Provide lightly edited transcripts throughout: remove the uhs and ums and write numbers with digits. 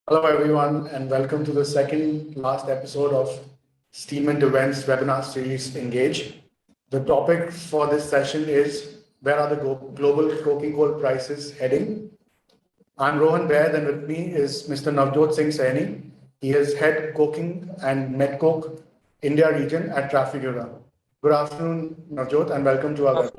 Hello, everyone, and welcome to the second last episode of Steelment Events webinar series Engage. The topic for this session is where are the global coking coal prices heading? I'm Rohan Baid, and with me is Mr. Navjot Singh Saini. He is head coking and met coke India region at Trafigura. Good afternoon, Navjot, and welcome to our webinar.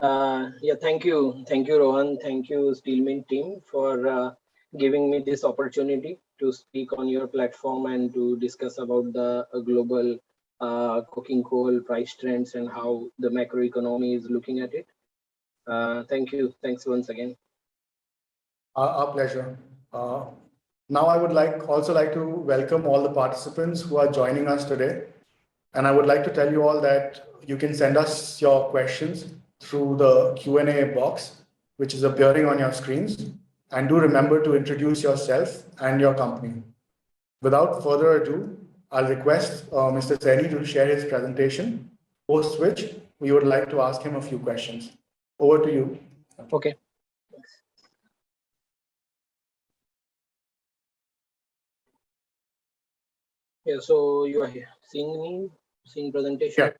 Afternoon. Thank you, Rohan. Thank you, Steelmint team, for giving me this opportunity to speak on your platform and to discuss about the global coking coal price trends and how the macroeconomy is looking at it. Thank you. Thanks once again. Our pleasure. Now, I would also like to welcome all the participants who are joining us today. And I would like to tell you all that you can send us your questions through the Q&A box, which is appearing on your screens. And do remember to introduce yourself and your company. Without further ado, I'll request Mr. Saini to share his presentation, post which we would like to ask him a few questions. Over to you. Okay. Yeah, so you are here seeing presentation?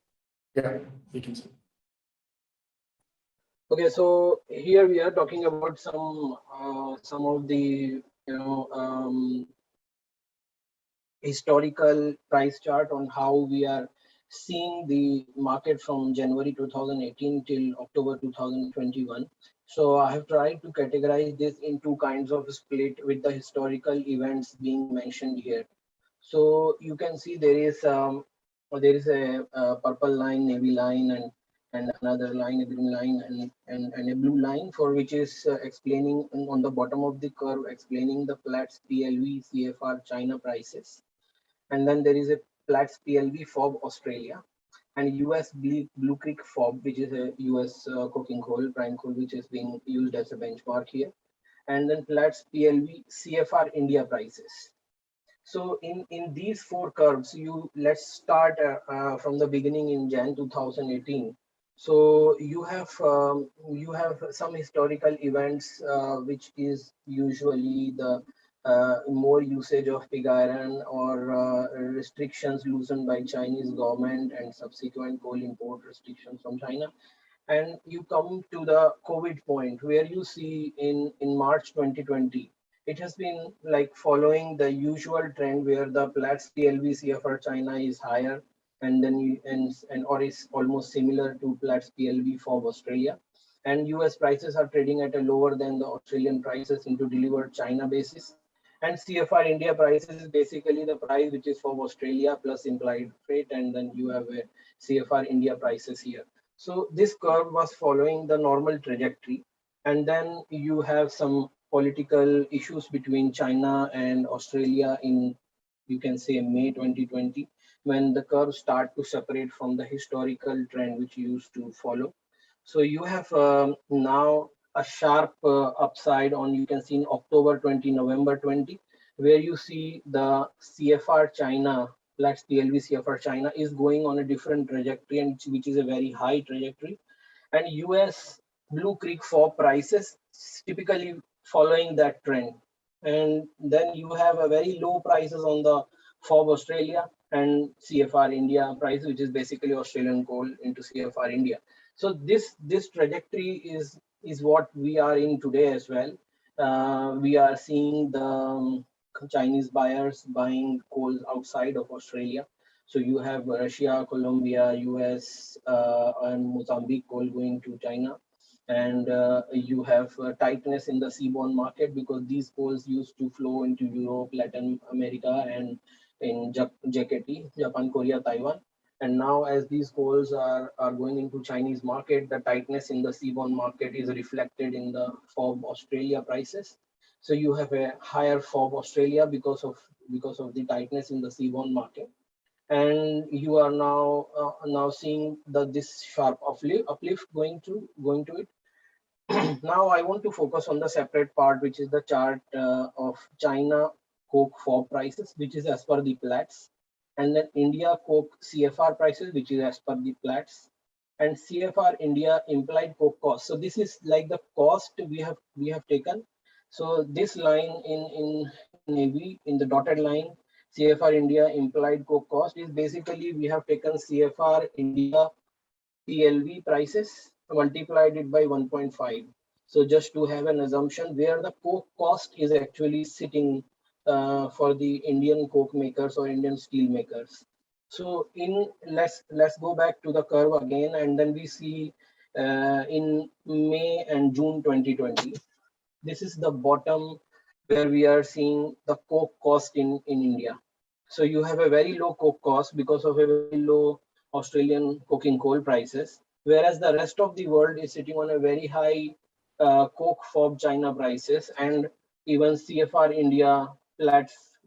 Yeah, we can see. Okay, so here we are talking about some of the historical price chart on how we are seeing the market from January 2018 till October 2021. So I have tried to categorize this in two kinds of split with the historical events being mentioned here. So you can see there is a purple line, navy line, and another line, a green line, and a blue line, for which is explaining on the bottom of the curve, explaining the Platts PLV CFR China prices. And then there is a Platts PLV FOB Australia, and US Blue Creek FOB, which is a US coking coal, prime coal, which is being used as a benchmark here. And then Platts PLV CFR India prices. So in these four curves, let's start from the beginning in Jan 2018. So you have some historical events, which is usually the more usage of pig iron or restrictions loosened by Chinese government and subsequent coal import restrictions from China. And you come to the COVID point where you see in March 2020, it has been like following the usual trend where the Platts PLV CFR China is higher, and then or is almost similar to Platts PLV for Australia, and US prices are trading at a lower than the Australian prices into delivered China basis. And CFR India prices is basically the price which is for Australia plus implied freight, and then you have a CFR India prices here. So this curve was following the normal trajectory, and then you have some political issues between China and Australia in, you can say, May 2020, when the curve start to separate from the historical trend which used to follow. So you have now a sharp upside on, you can see, in October 20, November 20, where you see the CFR China, Platts PLV CFR China is going on a different trajectory, and which is a very high trajectory. And US Blue Creek for prices typically following that trend. And then you have a very low prices on the FOB Australia and CFR India price, which is basically Australian coal into CFR India. So this trajectory is what we are in today as well. We are seeing the Chinese buyers buying coal outside of Australia. So you have Russia, Colombia, US, and Mozambique coal going to China. And you have tightness in the seaborne market because these coals used to flow into Europe, Latin America, and in JKT, Japan, Korea, Taiwan. And now as these coals are going into Chinese market, the tightness in the seaborne market is reflected in the FOB Australia prices. So you have a higher FOB Australia because of the tightness in the seaborne market. And you are now seeing this sharp uplift going to it. Now I want to focus on the separate part, which is the chart of China coke FOB prices, which is as per the Platts, and then India coke CFR prices, which is as per the Platts, and CFR India implied coke cost. So this is like the cost we have taken, So this line in navy, in the dotted line, CFR India implied coke cost is basically we have taken CFR India PLV prices, multiplied it by 1.5. So just to have an assumption where the coke cost is actually sitting for the Indian coke makers or Indian steel makers. So in let's go back to the curve again, and then we see in May and June 2020. This is the bottom where we are seeing the coke cost in India. So you have a very low coke cost because of a very low Australian coking coal prices, whereas the rest of the world is sitting on a very high coke FOB China prices, and even CFR India Platts,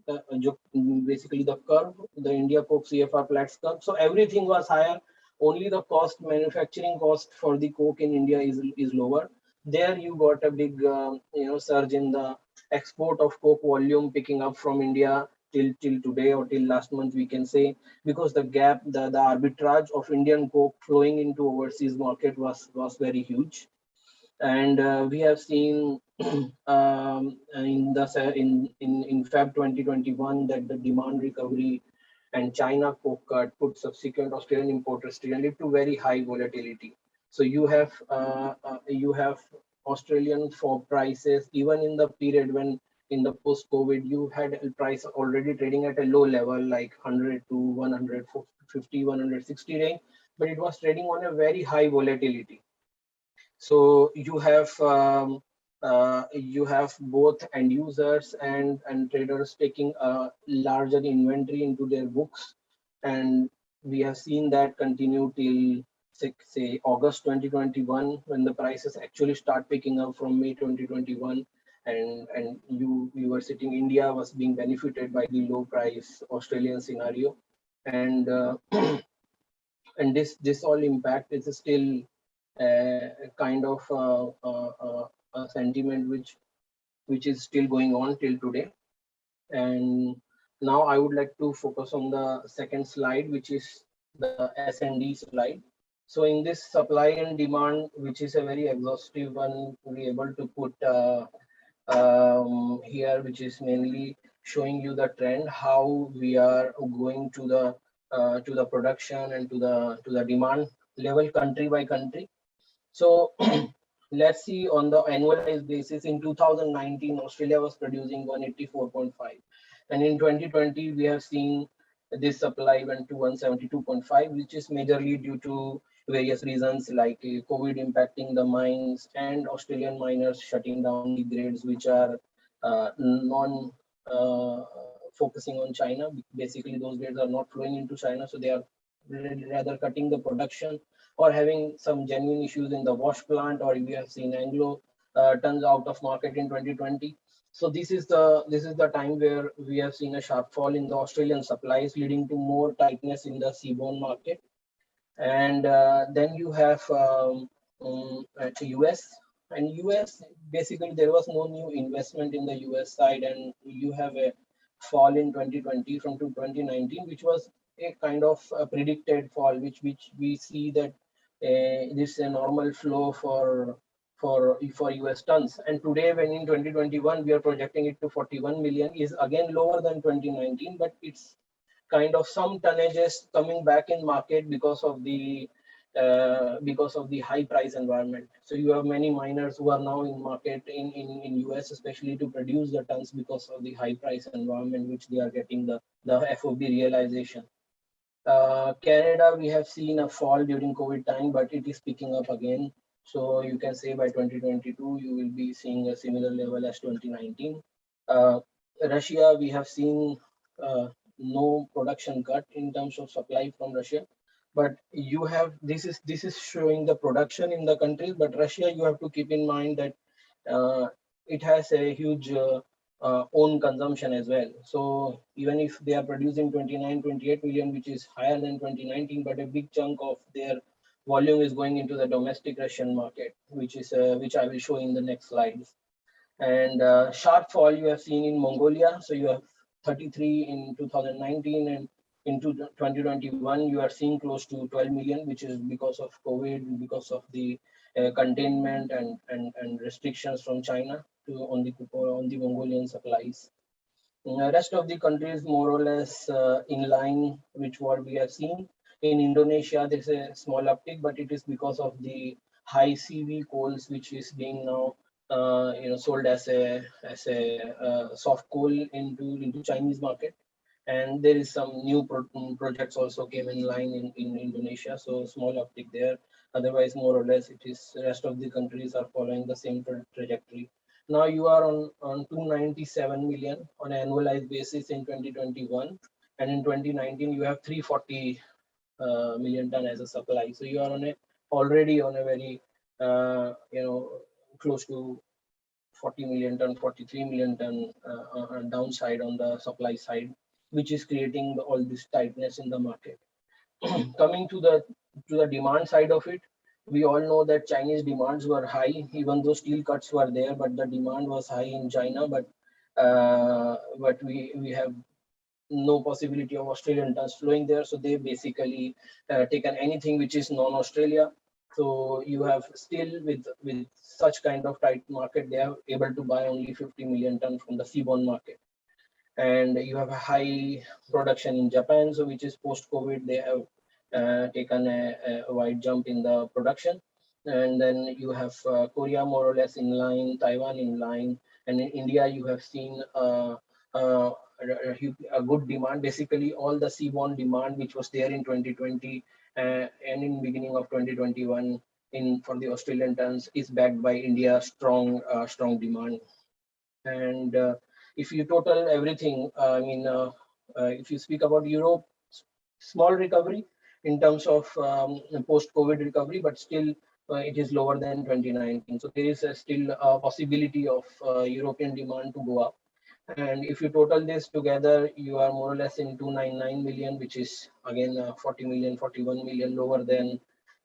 basically the curve, the India coke CFR Platts curve. So everything was higher. Only the cost, manufacturing cost for the coke in India is lower. There you got a big surge in the export of coke volume picking up from India till today, or till last month we can say, because the gap, the arbitrage of Indian coke flowing into overseas market was very huge. And we have seen in Feb 2021 that the demand recovery and China coke cut put subsequent Australian importers led to very high volatility. So you have Australian for prices even in the period when, in the post-COVID, you had a price already trading at a low level like 100 to 150, 160 range, but it was trading on a very high volatility. So you have both end users and traders taking a larger inventory into their books, and we have seen that continue till say August 2021, when the prices actually start picking up from May 2021, and you were sitting, India was being benefited by the low price Australian scenario, and and this all impact is still kind of a sentiment which is still going on till today. And now I would like to focus on the second slide, which is the S&D slide. So in this supply and demand, which is a very exhaustive one, we able to put here, which is mainly showing you the trend, how we are going to the production and to the demand level country by country. So let's see, on the annualized basis, in 2019, Australia was producing 184.5. And in 2020, we have seen this supply went to 172.5, which is majorly due to various reasons like COVID impacting the mines and Australian miners shutting down the grades which are non uh, focusing on China. Basically, those grades are not flowing into China, so they are rather cutting the production or having some genuine issues in the wash plant, or we have seen Anglo tons out of market in 2020. So this is the time where we have seen a sharp fall in the Australian supplies, leading to more tightness in the seaborne market. And then you have US, and US, basically there was no new investment in the US side, and you have a fall in 2020 from to 2019, which was a kind of a predicted fall, which we see that this is a normal flow for US tons. And today, when in 2021 we are projecting it to 41 million, is again lower than 2019, but it's kind of some tonnages coming back in market because of the high price environment. So you have many miners who are now in market in US, especially to produce the tons because of the high price environment which they are getting the FOB realization. Canada, we have seen a fall during COVID time, but it is picking up again. So you can say by 2022, you will be seeing a similar level as 2019. Russia, we have seen no production cut in terms of supply from Russia, but you have, this is showing the production in the countries, but Russia, you have to keep in mind that it has a huge own consumption as well. So even if they are producing 29, 28 million, which is higher than 2019, but a big chunk of their volume is going into the domestic Russian market, which I will show in the next slides. And sharp fall you have seen in Mongolia. So you have 33 in 2019, and in 2021 you are seeing close to 12 million, which is because of COVID, because of the containment and restrictions from China. on the Mongolian supplies. Rest of the countries more or less in line with what we have seen. In Indonesia, there's a small uptick, but it is because of the high CV coals, which is being now sold as a soft coal into Chinese market. And there is some new projects also came in line in Indonesia, so small uptick there. Otherwise, more or less, it is rest of the countries are following the same trajectory. Now you are on 297 million on an annualized basis in 2021, and in 2019 you have 340 million ton as a supply. So you are already on a very close to 40 million ton, 43 million ton downside on the supply side, which is creating all this tightness in the market. Coming to the demand side of it, we all know that Chinese demands were high, even though steel cuts were there, but the demand was high in China. But we have no possibility of Australian tons flowing there, so they basically taken anything which is non-Australia. So you have still with such kind of tight market, they are able to buy only 50 million ton from the seaborne market. And you have a high production in Japan, so which is post-COVID, they have taken a wide jump in the production. And then you have Korea more or less in line, Taiwan in line, and in India you have seen a good demand. Basically, all the seaborne demand which was there in 2020 and in beginning of 2021 for the Australian tons is backed by India's strong demand. And if you total everything, if you speak about Europe, small recovery in terms of post-COVID recovery, but still it is lower than 2019. So there is still a possibility of European demand to go up. And if you total this together, you are more or less in 299 million, which is again 40 million, 41 million lower than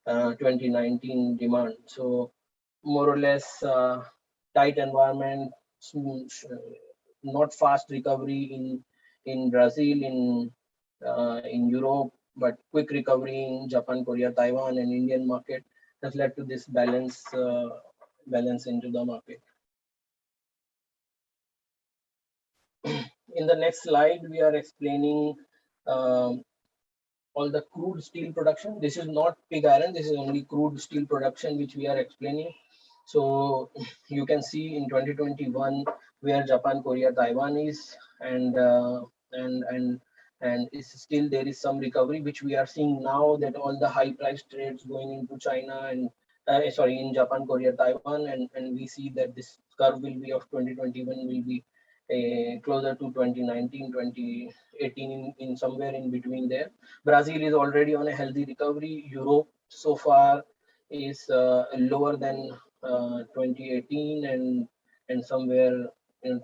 2019 demand. So more or less tight environment, not fast recovery in Brazil, in Europe, but quick recovery in Japan, Korea, Taiwan, and Indian market has led to this balance into the market. In the next slide, we are explaining all the crude steel production. This is not pig iron, this is only crude steel production which we are explaining. So you can see in 2021 where Japan, Korea, Taiwan is, and it's still there is some recovery which we are seeing now, that all the high price trades going into China and in Japan, Korea, Taiwan, and we see that this curve will be of 2021 will be closer to 2019, 2018 in somewhere in between there. Brazil is already on a healthy recovery. Europe so far is lower than 2018 and somewhere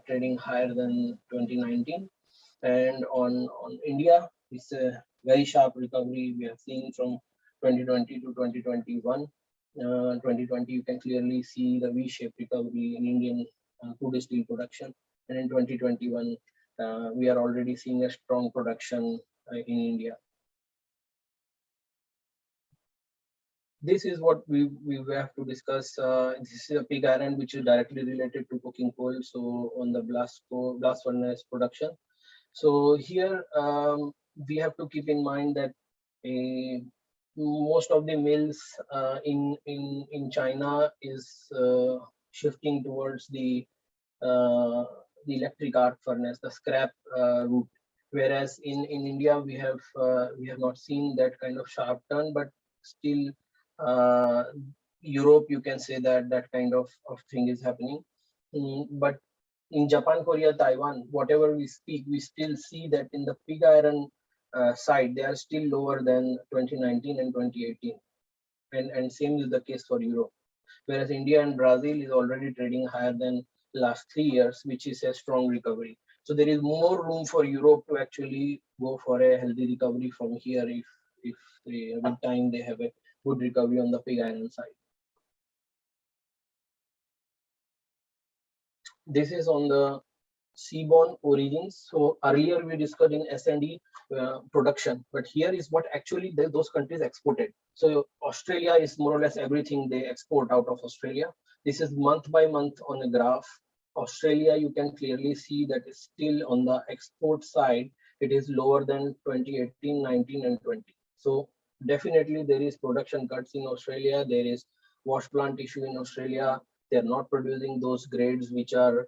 trading higher than 2019. And on India, it's a very sharp recovery we are seeing from 2020 to 2021. 2020, you can clearly see the V-shaped recovery in Indian crude steel production. And in 2021, we are already seeing a strong production in India. This is what we have to discuss. This is a pig iron which is directly related to coking coal, so on the blast furnace production. So here we have to keep in mind that most of the mills in China is shifting towards the electric arc furnace, the scrap route. Whereas in India we have not seen that kind of sharp turn, but still Europe, you can say that kind of thing is happening. But in Japan, Korea, Taiwan, whatever we speak, we still see that in the pig iron side, they are still lower than 2019 and 2018. And same is the case for Europe. Whereas India and Brazil is already trading higher than last 3 years, which is a strong recovery. So there is more room for Europe to actually go for a healthy recovery from here if with time they have a good recovery on the pig iron side. This is on the seaborne origins. So earlier we discussed in S&D production, but here is what actually those countries exported. So Australia is more or less everything they export out of Australia. This is month by month on a graph. Australia, you can clearly see that is still on the export side, it is lower than 2018, 19, and 20. So definitely there is production cuts in Australia. There is wash plant issue in Australia. They are not producing those grades which are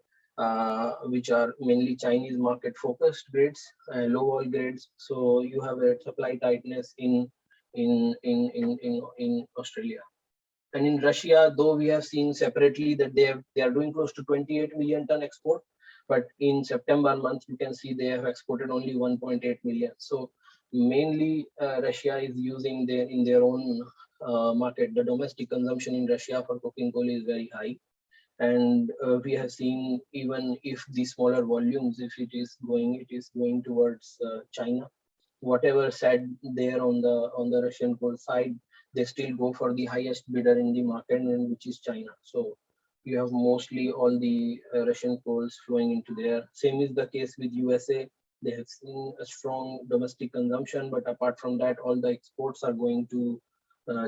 mainly Chinese market focused grades, low vol grades. So you have a supply tightness in Australia. And in Russia, though we have seen separately that they are doing close to 28 million ton export, but in September month you can see they have exported only 1.8 million. So mainly Russia is using in their own market. The domestic consumption in Russia for coking coal is very high, and we have seen even if the smaller volumes, if it is going towards China, whatever said there on the Russian coal side, they still go for the highest bidder in the market, and which is China. So you have mostly all the Russian coals flowing into there. Same is the case with USA. They have seen a strong domestic consumption, but apart from that, all the exports are going to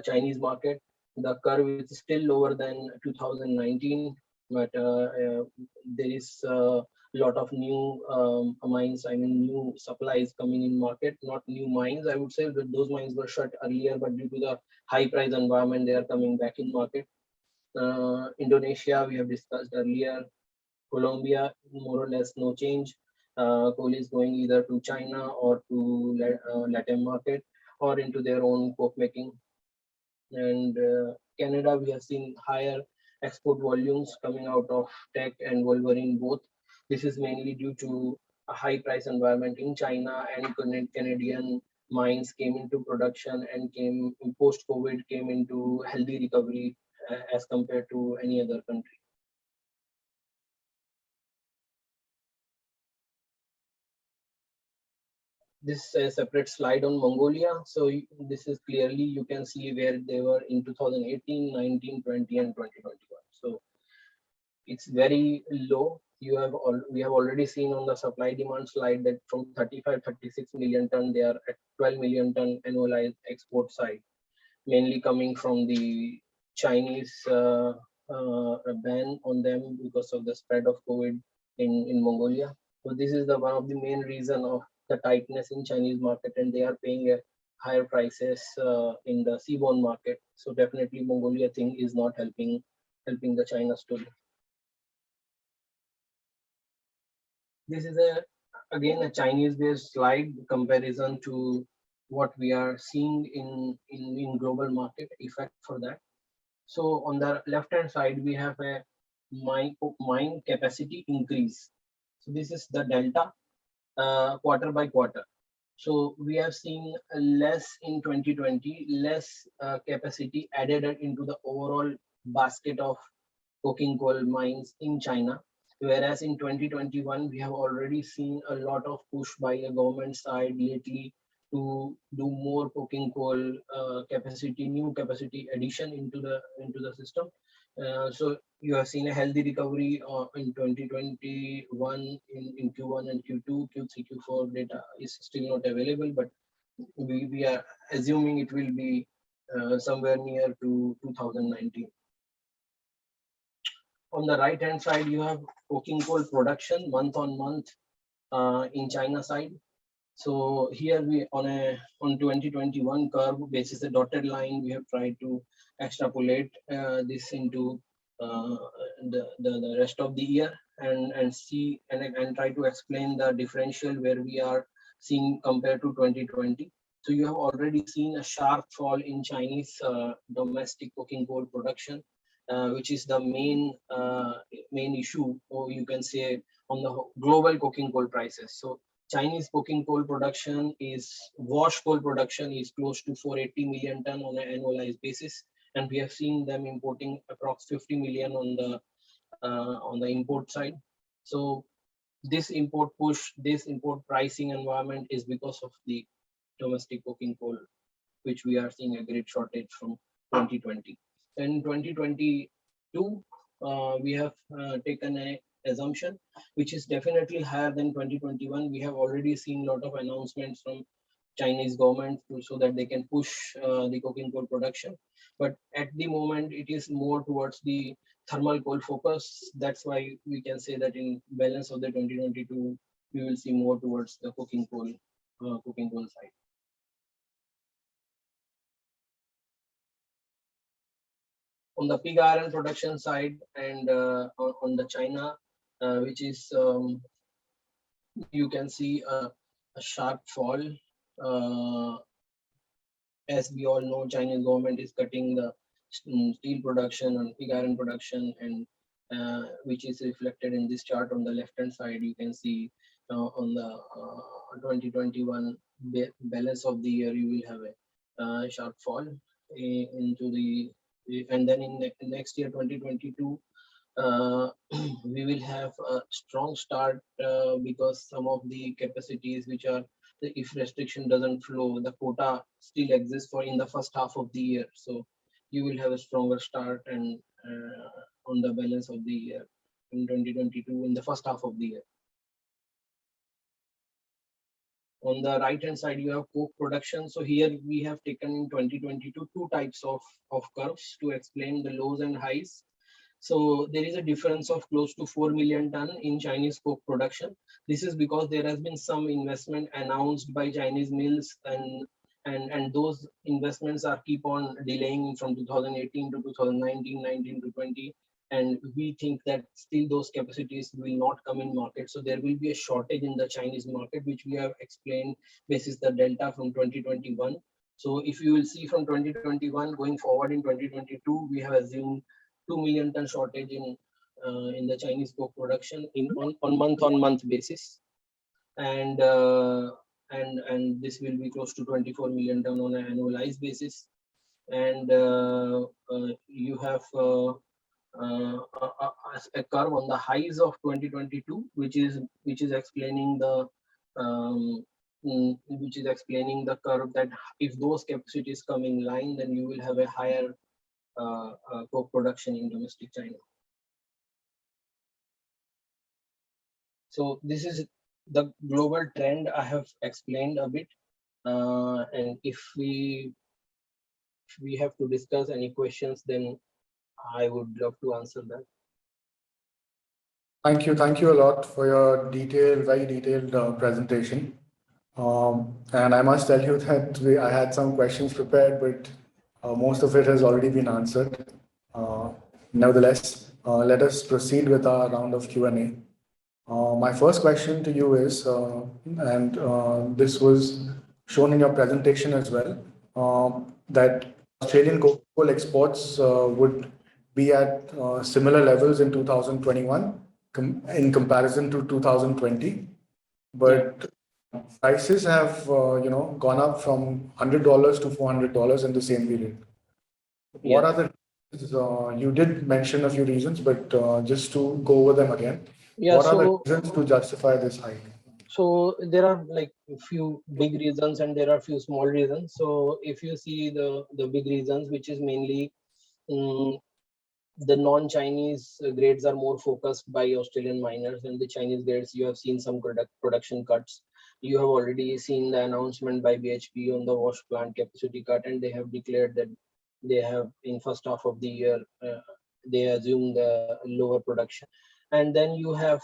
Chinese market. The curve is still lower than 2019, but there is lot of new mines, I mean new supplies coming in market, not new mines, I would say, but those mines were shut earlier, but due to the high price environment, they are coming back in market. Indonesia, we have discussed earlier. Colombia, more or less no change. Coal is going either to China or to Latin market or into their own coke making. And Canada, we have seen higher export volumes coming out of Teck and Wolverine both. This is mainly due to a high price environment in China, and Canadian mines came into production and came post COVID came into healthy recovery as compared to any other country. This is a separate slide on Mongolia. So this is clearly, you can see where they were in 2018, 19, 20, and 2021. So it's very low. We have already seen on the supply demand slide that from 35, 36 million ton, they are at 12 million ton annualized export side, mainly coming from the Chinese ban on them because of the spread of COVID in Mongolia. So this is the one of the main reason of the tightness in Chinese market, and they are paying higher prices in the seaborne market. So definitely Mongolia thing is not helping the China story. This is again a Chinese based slide comparison to what we are seeing in global market effect for that. So on the left hand side, we have a mine capacity increase. So this is the delta quarter by quarter. So we have seen less in 2020, less capacity added into the overall basket of coking coal mines in China. Whereas in 2021, we have already seen a lot of push by the government side lately to do more coking coal capacity, new capacity addition into the system. So you have seen a healthy recovery in 2021 in Q1 and Q2. Q3, Q4 data is still not available, but we are assuming it will be somewhere near to 2019. On the right hand side, you have coking coal production month on month in China side. So here we on 2021 curve basis a dotted line, we have tried to extrapolate this into the rest of the year and see and try to explain the differential where we are seeing compared to 2020. So you have already seen a sharp fall in Chinese domestic coking coal production, which is the main issue, or you can say on the global coking coal prices. So Chinese coking coal production wash coal production is close to 480 million ton on an annualized basis, and we have seen them importing approx 50 million on the import side. So this import pricing environment is because of the domestic coking coal, which we are seeing a great shortage from 2020. In 2022, we have taken a assumption which is definitely higher than 2021. We have already seen a lot of announcements from Chinese government so that they can push the coking coal production, but at the moment it is more towards the thermal coal focus. That's why we can say that in balance of the 2022, we will see more towards the coking coal side. On the pig iron production side and on the China, which is you can see a sharp fall. As we all know, Chinese government is cutting the steel production and pig iron production, and which is reflected in this chart on the left hand side. You can see on the 2021 balance of the year, you will have a sharp fall into the, and then in next year 2022 we will have a strong start because some of the capacities which are, if restriction doesn't flow, the quota still exists for in the first half of the year. So you will have a stronger start and on the balance of the year in 2022 in the first half of the year. On the right hand side, you have coke production. So here we have taken in 2022 two types of curves to explain the lows and highs. So there is a difference of close to 4 million ton in Chinese coke production. This is because there has been some investment announced by Chinese mills, and those investments are keep on delaying from 2018 to 2019, 19 to 20. And we think that still those capacities will not come in market. So there will be a shortage in the Chinese market, which we have explained basis the delta from 2021. So if you will see from 2021 going forward in 2022, we have assumed 2 million ton shortage in the Chinese coke production on month basis, and this will be close to 24 million ton on an annualized basis. And you have a curve on the highs of 2022, which is explaining the curve that if those capacities come in line, then you will have a higher coke production in domestic China. So this is the global trend I have explained a bit, and if we have to discuss any questions, then I would love to answer that. Thank you a lot for your very detailed presentation. And I must tell you that I had some questions prepared, but most of it has already been answered. Nevertheless, let us proceed with our round of Q&A. My first question to you is, and this was shown in your presentation as well, that Australian coal exports would be at similar levels in 2021 in comparison to 2020, but prices have gone up from $100 to $400 in the same period. What are the reasons? You did mention a few reasons, but just to go over them again. What are the reasons to justify this hike? So there are like a few big reasons and there are a few small reasons. So if you see the big reasons, which is mainly the non-Chinese grades are more focused by Australian miners, and the Chinese grades, you have seen some production cuts. You have already seen the announcement by BHP on the wash plant capacity cut, and they have declared that they have in first half of the year, they assume the lower production. And then you have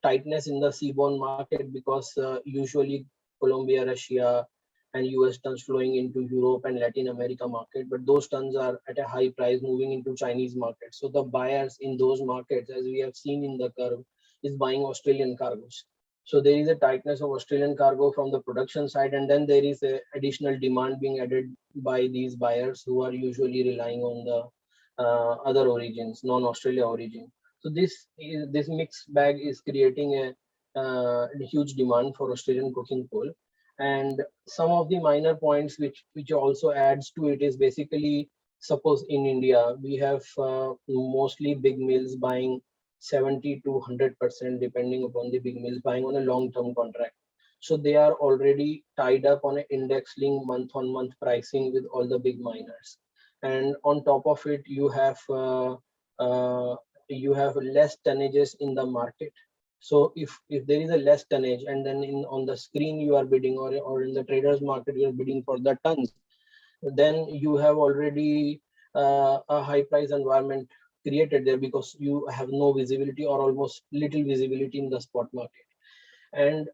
tightness in the seaborne market because usually Colombia, Russia, and US tons flowing into Europe and Latin America market, but those tons are at a high price moving into Chinese market. So the buyers in those markets, as we have seen in the curve, is buying Australian cargoes. So there is a tightness of Australian cargo from the production side, and then there is a additional demand being added by these buyers who are usually relying on the other origins, non-Australia origin. So this mixed bag is creating a huge demand for Australian coking coal. And some of the minor points which also adds to it is basically, suppose in India we have mostly big mills buying 70 to 100% depending upon the big mills buying on a long-term contract. So they are already tied up on an index link month-on-month pricing with all the big miners. And on top of it, you have less tonnages in the market. So if there is a less tonnage, and then on the screen you are bidding, or in the traders market you are bidding for the tons, then you have already a high price environment created there because you have no visibility or almost little visibility in the spot market. And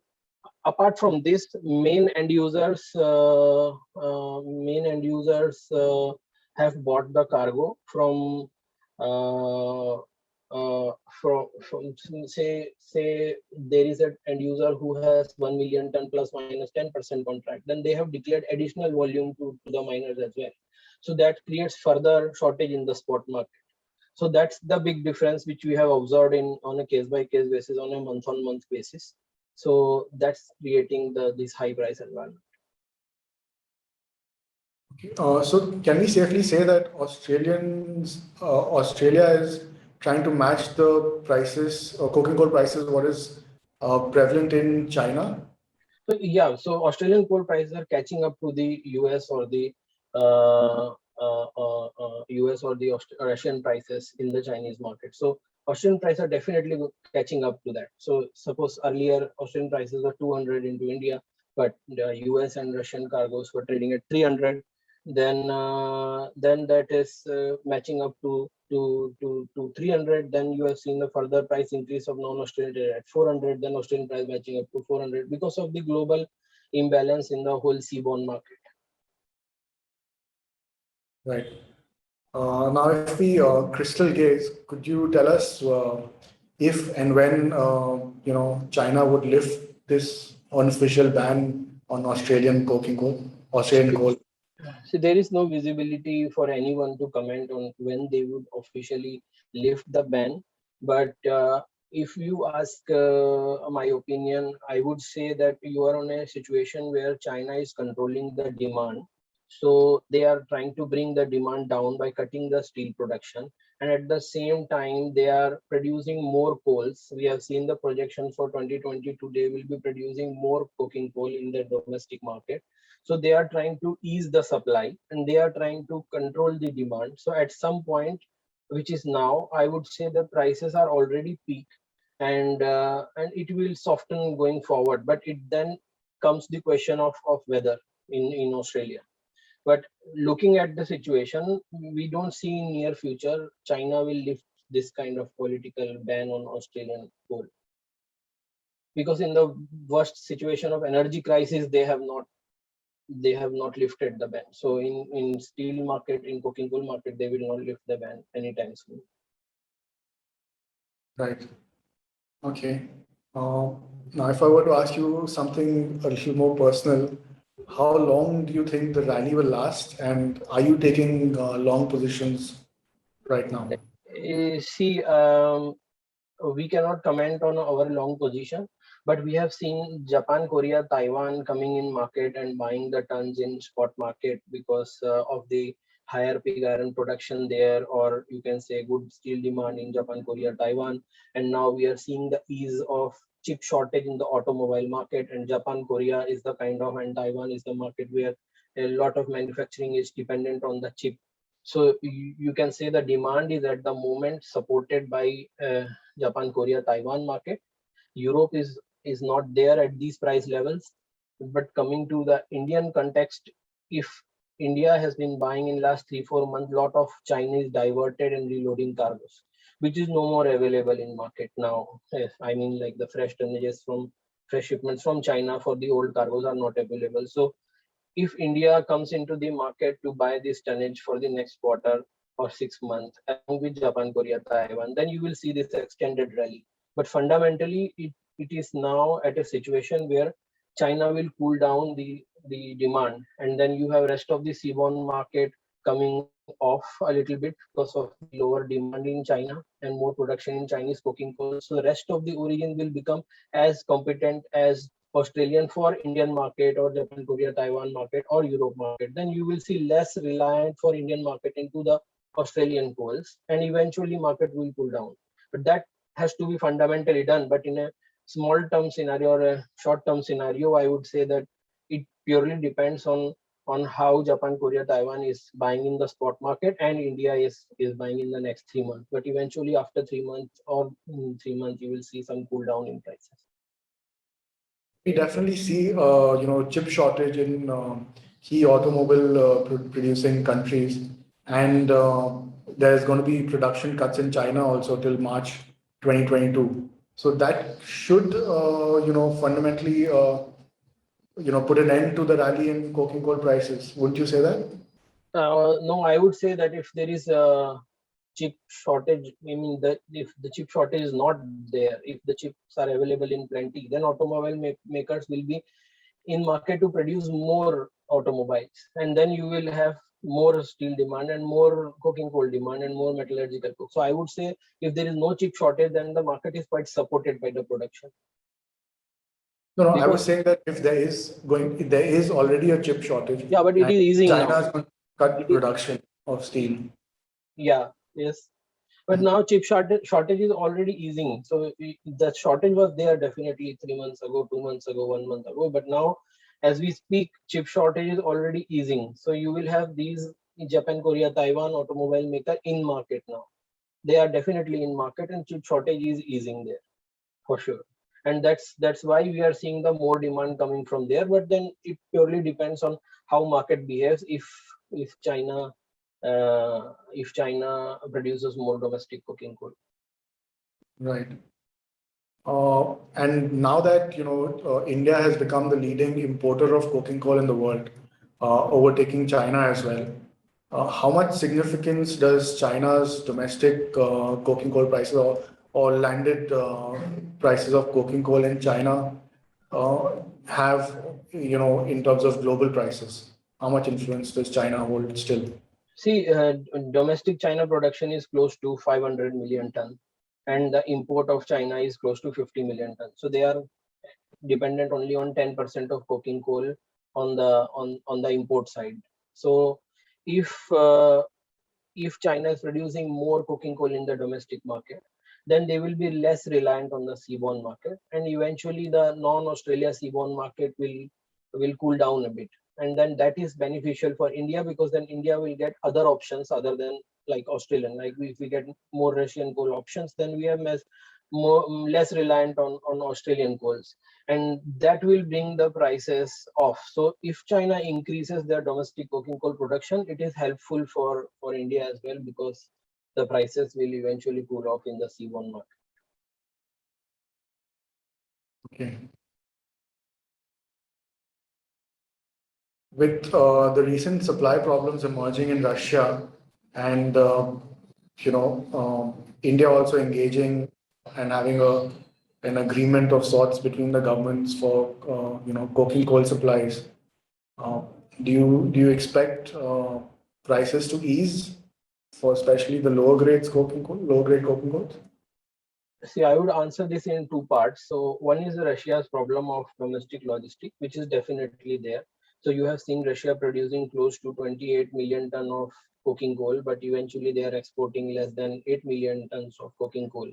apart from this, main end users have bought the cargo from uh, say there is an end user who has 1 million ton plus minus 10% contract, then they have declared additional volume to the miners as well. So that creates further shortage in the spot market. So that's the big difference which we have observed on a case by case basis, on a month on month basis. So that's creating this high price environment. So can we safely say that Australia is trying to match the prices, coking coal prices, what is prevalent in China? So yeah, so Australian coal prices are catching up to the US or the uh, US or the Russian prices in the Chinese market. So Australian prices are definitely catching up to that. So suppose earlier Australian prices were 200 into India, but the US and Russian cargoes were trading at 300. Then that is matching up to 300. Then you have seen the further price increase of non-Australian at 400. Then Australian price matching up to 400 because of the global imbalance in the whole seaborne market. Right. Now, if we crystal gaze, could you tell us if and when China would lift this unofficial ban on Australian coal? So there is no visibility for anyone to comment on when they would officially lift the ban. But if you ask my opinion, I would say that you are on a situation where China is controlling the demand. So they are trying to bring the demand down by cutting the steel production. And at the same time, they are producing more coals. We have seen the projection for 2022, they will be producing more coking coal in the domestic market. So they are trying to ease the supply and they are trying to control the demand. So at some point, which is now, I would say the prices are already peak, and it will soften going forward. But it then comes the question of weather in Australia. But looking at the situation, we don't see in near future China will lift this kind of political ban on Australian coal, because in the worst situation of energy crisis they have not lifted the ban. So in steel market, in coking coal market, they will not lift the ban anytime soon. Right. Okay. Now, if I were to ask you something a little more personal, how long do you think the rally will last, and are you taking long positions right now? See, we cannot comment on our long position, but we have seen Japan, Korea, Taiwan coming in market and buying the tons in spot market because of the higher pig iron production there, or you can say good steel demand in Japan, Korea, Taiwan. And now we are seeing the ease of chip shortage in the automobile market, and Japan, Korea is the kind of, and Taiwan is the market where a lot of manufacturing is dependent on the chip. So you can say the demand is at the moment supported by Japan, Korea, Taiwan market. Europe is not there at these price levels. But coming to the Indian context, if India has been buying in last 3-4 months, lot of Chinese diverted and reloading cargos, which is no more available in market now. I mean, like the fresh tonnages from fresh shipments from China for the old cargos are not available. So if India comes into the market to buy this tonnage for the next quarter or 6 months, along with Japan, Korea, Taiwan, then you will see this extended rally. But fundamentally, it is now at a situation where China will cool down the demand, and then you have rest of the seaborne market coming off a little bit because of lower demand in China and more production in Chinese coking coal. So the rest of the origin will become as competent as Australian for Indian market or Japan, Korea, Taiwan market or Europe market. Then you will see less reliant for Indian market into the Australian coals, and eventually market will cool down. But that has to be fundamentally done. But in a small term scenario or a short term scenario, I would say that it purely depends on how Japan, Korea, Taiwan is buying in the spot market, and India is buying in the next 3 months. But eventually, after 3 months or in 3 months, you will see some cool down in prices. We definitely see, chip shortage in key automobile producing countries, and there's going to be production cuts in China also till March 2022. So that should, fundamentally, put an end to the rally in coking coal prices. Wouldn't you say that? No, I would say that if there is a chip shortage, I mean, if the chip shortage is not there, if the chips are available in plenty, then automobile makers will be in market to produce more automobiles, and then you will have more steel demand and more coking coal demand and more metallurgical coke. So I would say if there is no chip shortage, then the market is quite supported by the production. No, I was Because saying that if there is already a chip shortage. yeah, but it And is easing China now. is going to cut production of steel. Yeah, yes. But now chip shortage is already easing. So the shortage was there definitely 3 months ago, 2 months ago, 1 month ago. But now, as we speak, chip shortage is already easing. So you will have these Japan, Korea, Taiwan automobile maker in market now. They are definitely in market, and chip shortage is easing there for sure. And that's why we are seeing the more demand coming from there. But then it purely depends on how market behaves. If China if China produces more domestic coking coal. Right. And now that India has become the leading importer of coking coal in the world, overtaking China as well. How much significance does China's domestic coking coal prices or landed prices of coking coal in China have, in terms of global prices? How much influence does China hold still? See, domestic China production is close to 500 million ton, and the import of China is close to 50 million ton. So they are dependent only on 10% of coking coal on the import side. So if if China is producing more coking coal in the domestic market, then they will be less reliant on the seaborne market, and eventually the non-Australia seaborne market will cool down a bit, and then that is beneficial for India, because then India will get other options other than like Australian. Like if we get more Russian coal options, then we have less reliant on Australian coals, and that will bring the prices off. So if China increases their domestic coking coal production, it is helpful for India as well, because the prices will eventually cool off in the seaborne market. Okay. With the recent supply problems emerging in Russia and India also engaging and having an agreement of sorts between the governments for coking coal supplies. Uh, do you expect prices to ease for especially the lower grade coking coal? See, I would answer this in two parts. So one is Russia's problem of domestic logistic, which is definitely there. So you have seen Russia producing close to 28 million ton of coking coal, but eventually they are exporting less than 8 million tons of coking coal.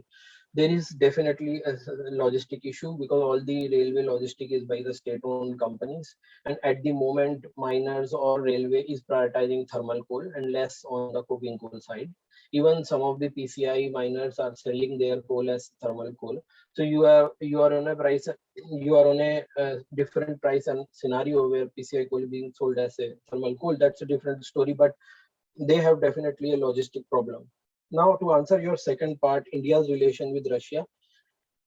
There is definitely a logistic issue, because all the railway logistic is by the state-owned companies, and at the moment miners or railway is prioritizing thermal coal and less on the coking coal side. Even some of the PCI miners are selling their coal as thermal coal. So you are on a price, you are on a different price and scenario where PCI coal is being sold as a thermal coal. That's a different story, but they have definitely a logistic problem. Now, to answer your second part, India's relation with Russia,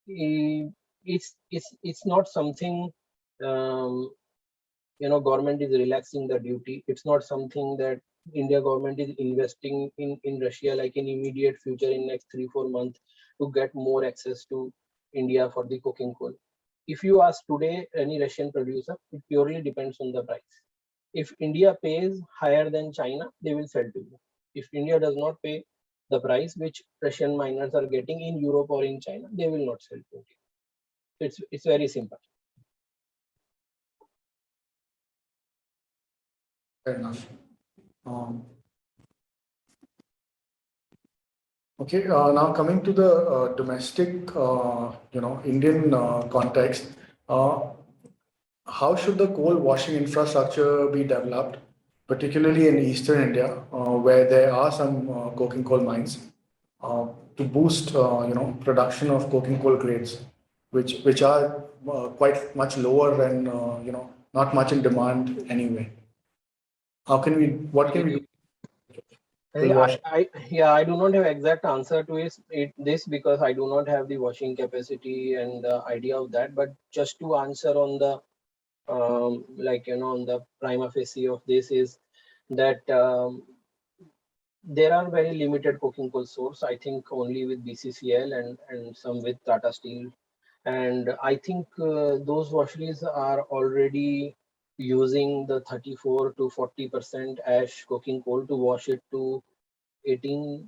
it's not something government is relaxing the duty. It's not something that India government is investing in Russia like in immediate future in next 3-4 months to get more access to India for the coking coal. If you ask today any Russian producer, it purely depends on the price. If India pays higher than China, they will sell to you. If India does not pay the price which Russian miners are getting in Europe or in China, they will not sell to you. It's very simple. Fair enough. Okay, now coming to the domestic, Indian context, how should the coal washing infrastructure be developed, particularly in eastern India, where there are some coking coal mines, to boost, production of coking coal grades, which are quite much lower and not much in demand anyway. What can we do? will wash? I do not have exact answer to this because I do not have the washing capacity and the idea of that. But just to answer on the on the prima facie of this is that there are very limited coking coal source. I think only with BCCL and some with Tata Steel, and I think those washeries are already using the 34 to 40% ash coking coal to wash it to 18%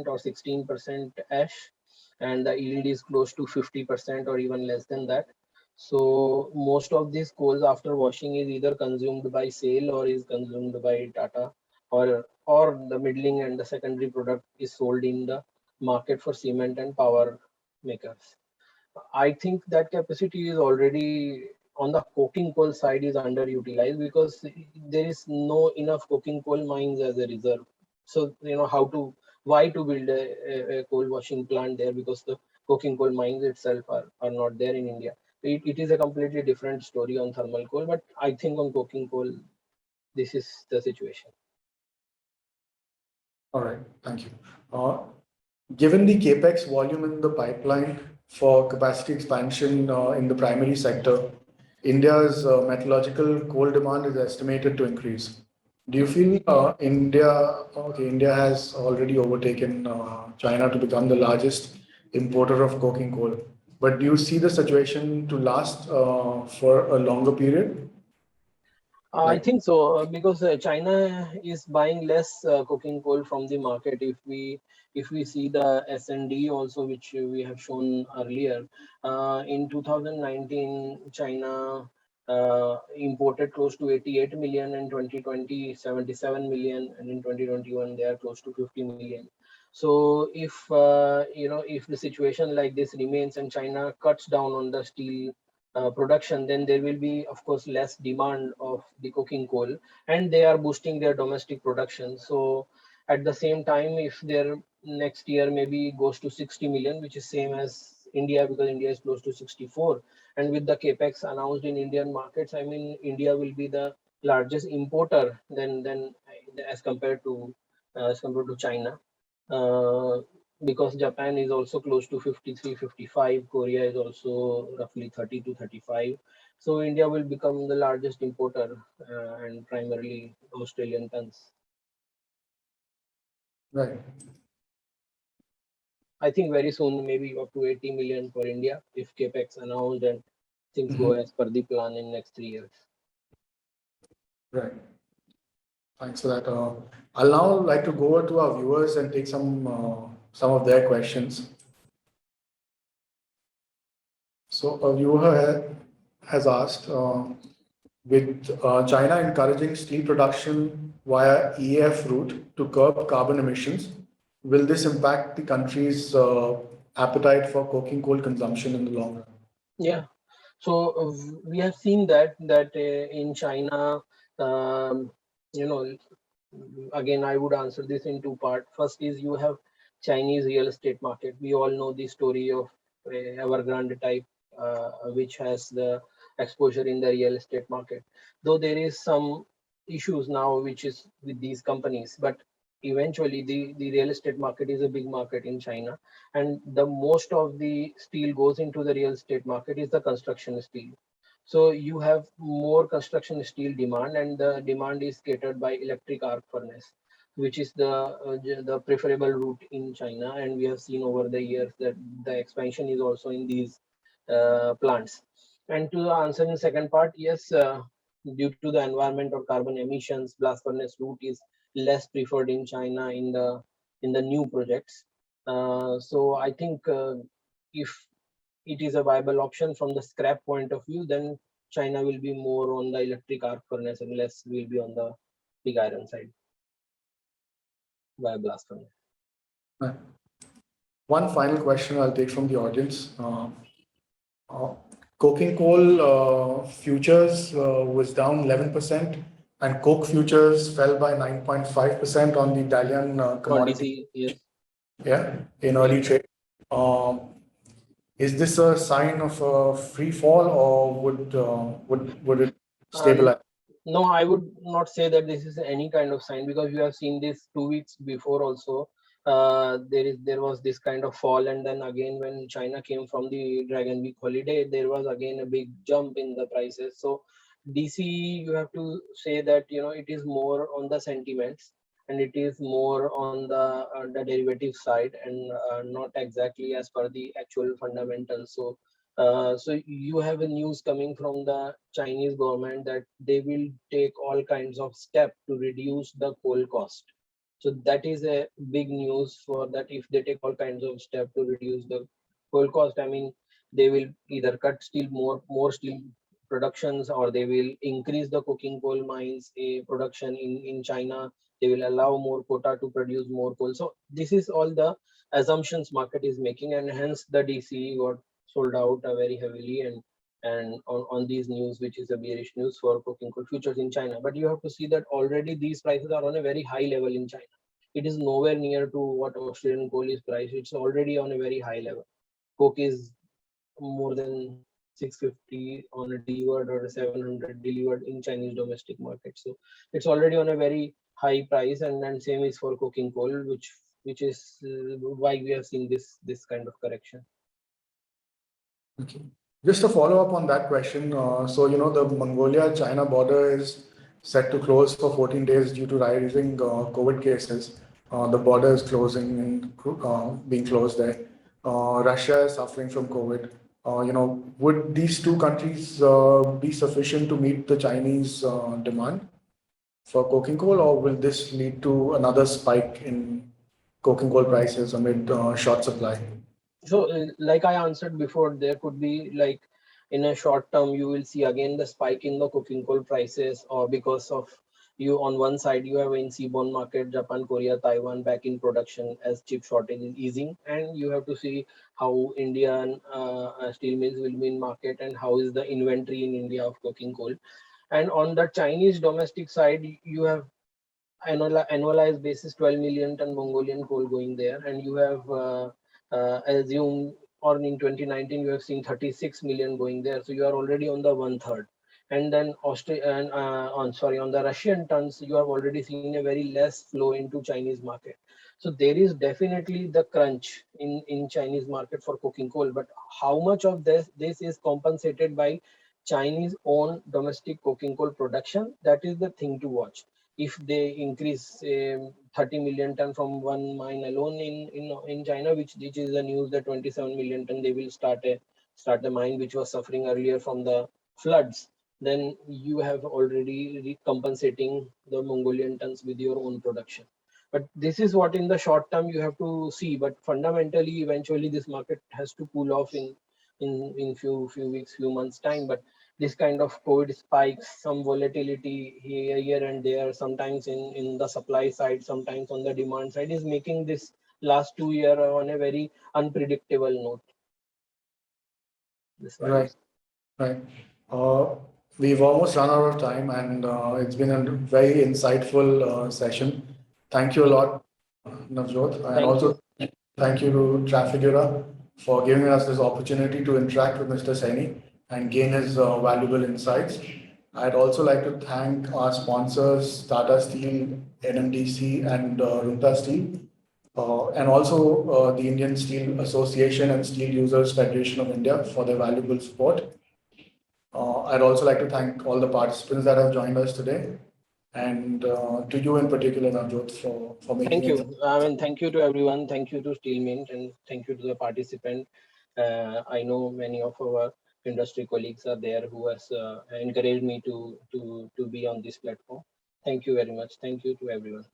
or 16% ash, and the yield is close to 50% or even less than that. So most of these coals after washing is either consumed by SAIL or is consumed by Tata, or the middling and the secondary product is sold in the market for cement and power makers. I think that capacity is already on the coking coal side is underutilized because there is no enough coking coal mines as a reserve. So why to build a coal washing plant there, because the coking coal mines itself are not there in India. It is a completely different story on thermal coal, but I think on coking coal, this is the situation. All right, thank you. Given the capex volume in the pipeline for capacity expansion in the primary sector, India's metallurgical coal demand is estimated to increase. Do you feel India has already overtaken China to become the largest importer of coking coal? But do you see the situation to last for a longer period? I think so because China is buying less coking coal from the market. If we see the S&D also, which we have shown earlier, in 2019 China imported close to 88 million, in 2020 77 million, and in 2021 they are close to 50 million. So if the situation like this remains and China cuts down on the steel production, then there will be, of course, less demand of the coking coal, and they are boosting their domestic production. So at the same time, if their next year maybe goes to 60 million, which is same as India, because India is close to 64, and with the capex announced in Indian markets, I mean, India will be the largest importer than as compared to China. Uh, because Japan is also close to 53, 55, Korea is also roughly 30 to 35. So India will become the largest importer and primarily Australian tons. Right. I think very soon, maybe up to 80 million for India if capex announced and things go as per the plan in next 3 years. Right. Thanks for that. I'll now like to go over to our viewers and take some of their questions. So a viewer has asked, with China encouraging steel production via EAF route to curb carbon emissions, will this impact the country's appetite for coking coal consumption in the long run? Yeah. So we have seen that in China, um, you know, again, I would answer this in two parts. First is you have Chinese real estate market. We all know the story of Evergrande type, which has the exposure in the real estate market. Though there is some issues now, which is with these companies, but eventually the real estate market is a big market in China, and the most of the steel goes into the real estate market is the construction steel. So you have more construction steel demand, and the demand is catered by electric arc furnace, which is the preferable route in China. And we have seen over the years that the expansion is also in these plants. And to answer the second part, yes, due to the environment or carbon emissions, blast furnace route is less preferred in China in the new projects. So I think if it is a viable option from the scrap point of view, then China will be more on the electric arc furnace and less will be on the pig iron side via blast furnace. Right. One final question I'll take from the audience. Coking coal futures was down 11%, and coke futures fell by 9.5% on the Dalian commodity. Yes. Yeah, in early trade. Is this a sign of a free fall, or would it stabilize? No, I would not say that this is any kind of sign, because you have seen this 2 weeks before also. There was this kind of fall, and then again when China came from the Dragon Week holiday, there was again a big jump in the prices. So DC, you have to say that it is more on the sentiments, and it is more on the derivative side, and not exactly as per the actual fundamentals. So you have a news coming from the Chinese government that they will take all kinds of steps to reduce the coal cost. So that is a big news for that. If they take all kinds of steps to reduce the coal cost, I mean, they will either cut steel more steel productions, or they will increase the coking coal mines production in China. They will allow more quota to produce more coal. So this is all the assumptions market is making, and hence the DCE got sold out very heavily, and on these news, which is a bearish news for coking coal futures in China. But you have to see that already these prices are on a very high level in China. It is nowhere near to what Australian coal is priced. It's already on a very high level. Coke is more than 650 on a delivered, or 700 delivered in Chinese domestic market. So it's already on a very high price, and then same is for coking coal, which is why we have seen this kind of correction. Okay. Just to follow up on that question, so the Mongolia-China border is set to close for 14 days due to rising COVID cases. The border is closing and being closed there. Russia is suffering from COVID. Would these two countries be sufficient to meet the Chinese demand for coking coal, or will this lead to another spike in coking coal prices amid short supply? So, like I answered before, there could be like in a short term, you will see again the spike in the coking coal prices, or because of you on one side you have in seaborne market, Japan, Korea, Taiwan back in production as chip shortage is easing, and you have to see how Indian steel mills will be in market, and how is the inventory in India of coking coal. And on the Chinese domestic side, you have annualized basis 12 million ton Mongolian coal going there, and you have assumed, or in 2019 you have seen 36 million going there, so you are already on the one third. And then on the Russian tons, you have already seen a very less flow into Chinese market. So there is definitely the crunch in Chinese market for coking coal, but how much of this is compensated by Chinese own domestic coking coal production, that is the thing to watch. If they increase 30 million ton from one mine alone in China, which is the news that 27 million ton they will start the mine which was suffering earlier from the floods, then you have already compensating the Mongolian tons with your own production. But this is what in the short term you have to see. But fundamentally, eventually this market has to cool off in few weeks, few months time. But this kind of COVID spikes, some volatility here and there, sometimes in the supply side, sometimes on the demand side, is making this last 2 year on a very unpredictable note. This Right. virus. Right. Uh, we've almost run out of time, and it's been a very insightful session. Thank you a lot, Navjot, and Thank you. also thank you to Trafigura for giving us this opportunity to interact with Mr. Saini and gain his valuable insights. I'd also like to thank our sponsors, Tata Steel, NMDC, and Runta Steel, and also the Indian Steel Association and Steel Users Federation of India for their valuable support. I'd also like to thank all the participants that have joined us today, and to you in particular, Navjot, for making Thank it. you. I mean, thank you to everyone. Thank you to Steel Mint, and thank you to the participant. I know many of our industry colleagues are there who has encouraged me to be on this platform. Thank you very much. Thank you to everyone.